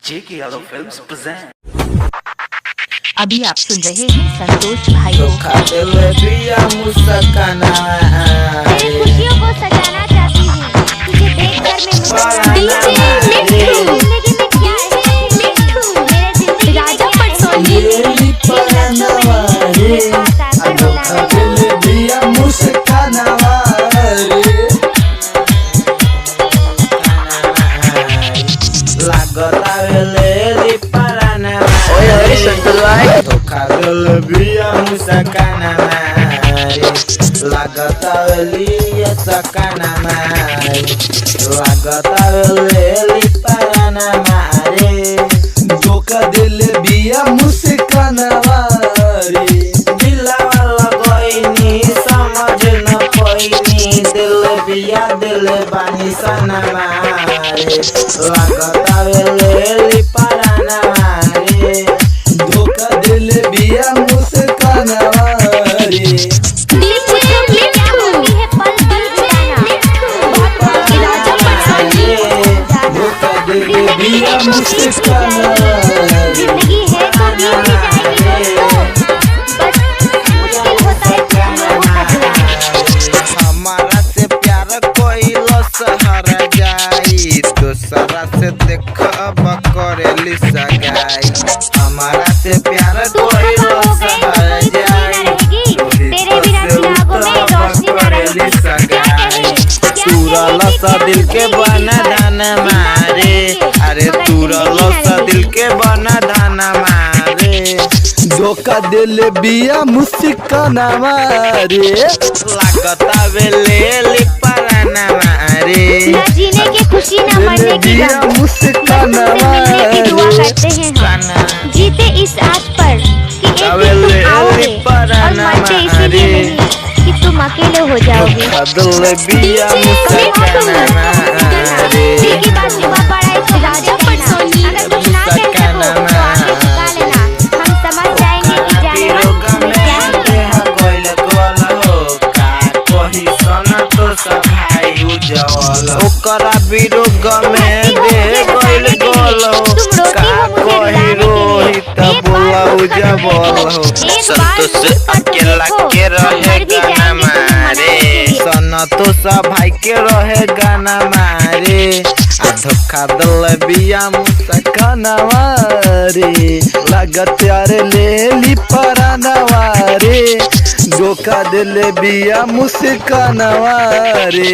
जेके Yadav films present. अभी आप सुन रहे हैं संतोष भाई को। तेरी खुशियों को सजाना चाहती हूँ, तुझे देखकर मैं मुस्कुराती हूँ। जिंदगी में क्या है मिठू, मेरे जिंदगी राजा पटसोनी धोखा दिल बिया मुस्काना मारे दिलवा लगोइनी समझ न कोइनी दिल बिया दिल बानी सना मारे लागता वेली पराना मारे धोखा दिल बिया मुस्काना मारे जिंदगी है तो बीत जाएगी, हमारा से प्यार कोई सहारा जाई दूसरा से देखब करेली सगाई हमारा से प्यार कोई सहारा जाई तेरे बिना चिरागों में रोशनी न रहेगी। तुरल सा दिल के बना धाना मारे अरे तुरल सा दिल के बना धाना मारे धोखा दिल बिया मुस्काना मारे लागता वेले पराना मारे न जीने की खुशी न मरने की गम मुस्काना मिलने की दुआ करते हैं हम जीते इस आस पर कि एक दिन तुम आओगे और मरते इसीलिए नहीं कि तुम अकेले हो जाओगे। दिल की बात जुबा पड़ा इस राजा पटसोनी अगर तुम ना कह सको तो आंखें झुका लेना, हम समझ जाएंगे कि जाने मन में क्या है। ओकरा विरोध में दे गइल गोलो का कोई रोहित बोला उजबलो संतोष अकेला के रहे गाना मारे संतोष भाई के रहे गाना मारे धोखा दिल बिया मुस्काना मारे लागत यार लेली पराना मारे धोखा दिल बिया मुस्काना मारे।